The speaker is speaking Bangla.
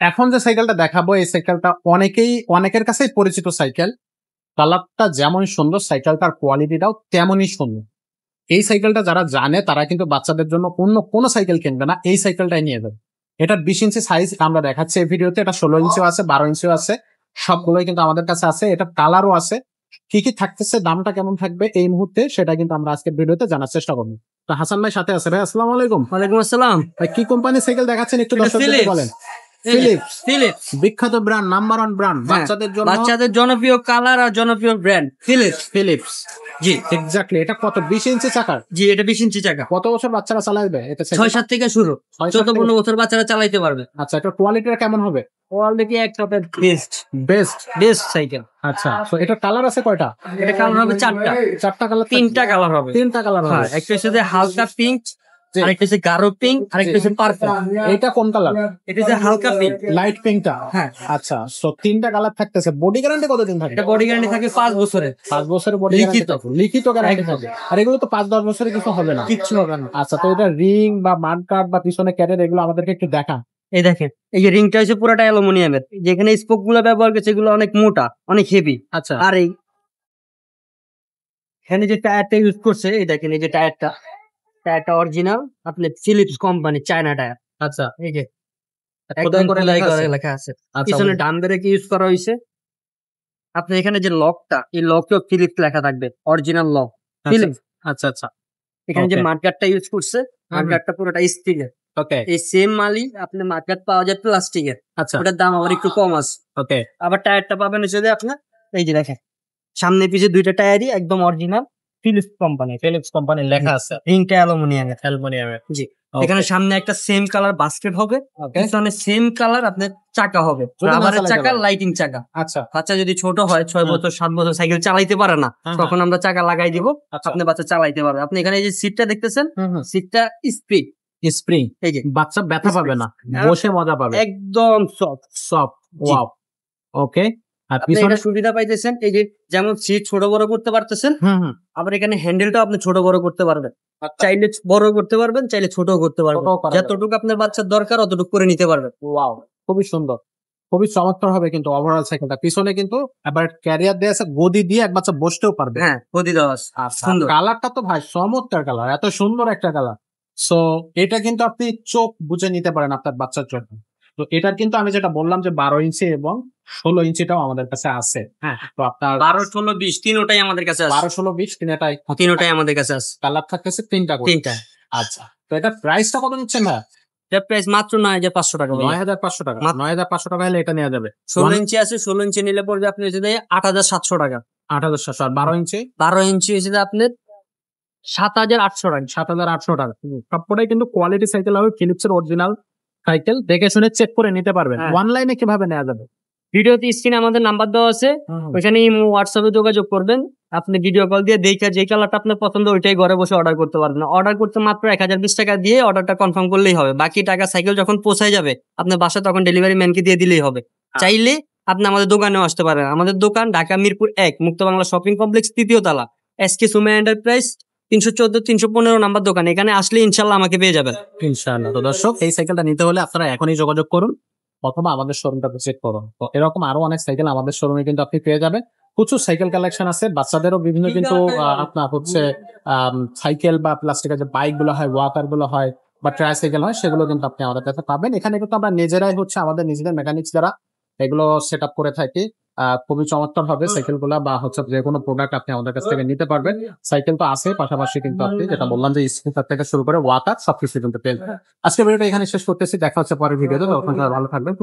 এখন যে সাইকেলটা দেখাবো এই সাইকেলটা অনেকের কাছেই পরিচিত সাইকেল। কালারটা যেমন সুন্দর সাইকেলটার কোয়ালিটিটাও তেমনই সুন্দর। এই সাইকেলটা যারা জানে তারা কিন্তু বাচ্চাদের জন্য অন্য কোনো সাইকেল কিনবে না, এই সাইকেলটাই নিয়ে যাবে। এটা 20 ইঞ্চি সাইজ আমরা দেখাচ্ছি এই ভিডিওতে। এটা 16 ইঞ্চিও আছে, 12 ইঞ্চিও আছে, সবগুলোই কিন্তু আমাদের কাছে আছে। এটা কালারও আছে। কি কি থাকতেছে, দামটা কেমন থাকবে এই মুহূর্তে সেটা কিন্তু আমরা আজকের ভিডিওতে জানার চেষ্টা করবো। তো হাসান ভাই সাথে আছে। ভাই আসসালামু আলাইকুম। ওয়ালাইকুম আসসালাম। ভাই কি কোম্পানির সাইকেল দেখাচ্ছেন একটু দর্শকদের বলেন। ফিলিপস, বিখ্যাত ব্র্যান্ড, নাম্বার 1 ব্র্যান্ড বাচ্চাদের জনপ্রিয় কালার আর জনপ্রিয় ব্র্যান্ড ফিলিপস। জি এক্স্যাক্টলি। এটা কত 20 ইঞ্চি চাকার? জি, এটা 20 ইঞ্চি চাকা। কত বছর বাচ্চারা চালাবে এটা? 6-7 থেকে শুরু, 14-15 বছর বাচ্চারা চালাইতে পারবে। আচ্ছা, এটা কোয়ালিটিটা কেমন হবে? কোয়ালিটি একটা বেস্ট সাইকেল। আচ্ছা, তো এটা কালার আছে কয়টা? এটা কালার হবে 4টা কালার, 3টা কালার হবে। 3টা কালার হবে। একটা হচ্ছে হালকা পিঙ্ক, আরেকটা হচ্ছে গাঢ় পিঙ্ক, আরেকটা হচ্ছে পার্পল। এটা কোন কালার? এটা হচ্ছে হালকা পিঙ্ক, লাইট পিঙ্কটা। হ্যাঁ। আচ্ছা, সো 3টা কালার থাকতেছে। বডি গ্যারান্টি কতদিন থাকে? এটা বডি গ্যারান্টি থাকে 5 বছরের। 5 বছরের বডি গ্যারান্টি, লিখিত গ্যারান্টি থাকে। আর এগুলো তো 5-10 বছরে কিছু হবে না? কিচ্ছু হবে না। আচ্ছা, তো এটা রিং বা মাডগার্ড বা পিছনে ক্যারেট এগুলো আমাদেরকে একটু দেখা। এই দেখেন, এই যে রিংটা হচ্ছে পুরোটা অ্যালুমিনিয়ামের, যেখানে স্পোক গুলো ব্যবহার করছে এগুলো অনেক মোটা, অনেক হেভি। আচ্ছা, আর এই এখানে যে টায়ারটা ইউজ করছে, এই দেখেন, এই যে টায়ারটা অরিজিনাল আপনি ফিলিপস কোম্পানি চায়না টায়ার। আচ্ছা, এই যে খোদাই করে লেখা আছে। আচ্ছা, পিছনে ডান ব্রেক ইউজ করা হয়েছে। আপনি এখানে যে লকটা, এই লকটাও ফিলিপস লেখা থাকবে, অরিজিনাল লক ফিলিপস। আচ্ছা আচ্ছা। এখানে যে মার্কারটা ইউজ করছে, মার্কারটা পুরোটা স্টিলের। ওকে। এই সেম মালই আপনি মার্কার পাওয়া যায় প্লাস্টিকের। আচ্ছা, ওটার দাম আবার একটু কম আছে। ওকে। আবার টায়ারটা পাবেন হচ্ছে যে আপনার, এই যে দেখেন, সামনে পিছে দুইটা টায়ারই একদম অরিজিনাল ফিলিপস কোম্পানি লেখা আছে। রিংটা অ্যালুমিনিয়ামের। জি। এখানে সামনে একটা সেম কালার বাস্কেট হবে, পিছনে সেম কালার আপনার চাকা হবে, রাবারের চাকা, লাইটিং চাকা। আচ্ছা, বাচ্চা যদি ছোট হয়, 6 বছর 7 বছর সাইকেল চালাইতে পারে না, তখন আমরা চাকা লাগাই দিব, আপনি বাচ্চা চালাইতে পারবে। আপনি এখানে এই যে সিটটা দেখতেছেন, সিটটা স্প্রিং। এই যে বাচ্চা ব্যথা পাবে না, বসে মজা পাবে, একদম সফট। ওয়াও। ওকে। আর আপনি পিছনে এটা সুবিধা পাইতেছেন, এই যে যেমন সিট ছোট বড় করতে পারতেছেন, আবার এখানে হ্যান্ডেলটা আপনি ছোট বড় করতে পারবেন। চাইলে বড় করতে পারবেন, চাইলে ছোট করতে পারবেন, যতটুকু আপনার বাচ্চার দরকার অতটুকু করে নিতে পারবেন। ওয়াও, খুবই সুন্দর, খুবই চমৎকার হবে কিন্তু ওভারঅল সাইকেলটা। পিছনে কিন্তু আবার ক্যারিয়ার দেয়া আছে, গদি দিয়ে এক বাচ্চা বসতেও পারবে। হ্যাঁ, গদি দেওয়া আছে। সুন্দর কালারটা তো ভাই, চমৎকার কালার, এত সুন্দর একটা কালার। সো এটা কিন্তু আপনি চোখ বুঝে নিতে পারেন আপনার বাচ্চার জন্য। তো এটার কিন্তু আমি যেটা বললাম যে 12 ইঞ্চি এবং 16 ইঞ্চিটাও আমাদের কাছে আছে। হ্যাঁ, তো আপনার 12, 16, 20 তিনটাই আমাদের কাছে আছে। 12, 16, 20 তিনটাই আমাদের কাছে আছে। কালার থাকতেছে 3টা করে। আচ্ছা, তো এটা প্রাইসটা কত নিচ্ছেন না? এটার প্রাইস মাত্র 9,500 টাকা। 9,500 টাকা। 9,500 টাকা হলে এটা নেওয়া যাবে। 16 ইঞ্চি আছে, 16 ইঞ্চি নিলে পড়বে আপনি হচ্ছে 8,700 টাকা। 8,700। আর 12 ইঞ্চি? 12 ইঞ্চি হচ্ছে আপনার 7,800 টাকা। 7,800 টাকা। সবকটাই কিন্তু কোয়ালিটি সাইকেল হবে, ফিলিপস এর অরিজিনাল সাইকেল। দেখে শুনে চেক করে নিতে পারবেন। অনলাইনে কিভাবে নেওয়া যাবে? ভিডিওতে স্ক্রিনে আমাদের নাম্বার দেওয়া আছে, ওইখানে হোয়াটসঅ্যাপে যোগাযোগ করবেন। আপনি ভিডিও কল দিয়ে দেখে যে কালারটা আপনার পছন্দ ওইটাই ঘরে বসে অর্ডার করতে পারবেন। অর্ডার করতে মাত্র 1020 টাকা দিয়ে অর্ডারটা কনফার্ম করলেই হবে। বাকি টাকা সাইকেল যখন পৌঁছায় যাবে আপনার বাসায়, তখন ডেলিভারি ম্যানকে দিয়ে দিলেই হবে। চাইলে আপনি আমাদের দোকানেও আসতে পারেন। আমাদের দোকান ঢাকা মিরপুর 1 মুক্ত বাংলা শপিং কমপ্লেক্স, 3য় তলা, এসকে সুমা এন্টারপ্রাইজ, 314-315 নাম্বার দোকান। এখানে আসলে ইনশাল্লাহ আমাকে পেয়ে যাবেন। ইনশাআল্লাহ। তো দর্শক, এই সাইকেলটা নিতে হলে আপনারা এখনই যোগাযোগ করুন অথবা আমাদের শোরুমটা ভিজিট করুন। তো এরকম আরো অনেক সাইকেল আমাদের শোরুমে কিন্তু আপনি পেয়ে যাবেন। প্রচুর সাইকেল কালেকশন আছে, বাচ্চাদেরও বিভিন্ন কিন্তু আপনার হচ্ছে সাইকেল বা প্লাস্টিকের যে বাইক গুলো হয়, ওয়াকার গুলো হয় বা ট্রাইসাইকেল হয়, সেগুলো কিন্তু আপনি আমাদের কাছে পাবেন। এখানে কিন্তু আমরা নিজেরাই হচ্ছে আমাদের নিজেদের মেকানিক্স দ্বারা এগুলো সেট আপ করে থাকি। খুবই চমৎকার হবে সাইকেল গুলা, বা হচ্ছে যে কোনো প্রোডাক্ট আপনি আমাদের কাছ থেকে নিতে পারবেন। সাইকেল তো আছে, পাশাপাশি কিন্তু আপনি যেটা বললাম যে স্কুটার থেকে শুরু করে ওয়াকার সবকিছু কিন্তু পেয়ে যাবেন। আজকে ভিডিওটা এখানে শেষ করতেছি, দেখা হচ্ছে পরের ভিডিওতে। তখন ভালো থাকবেন।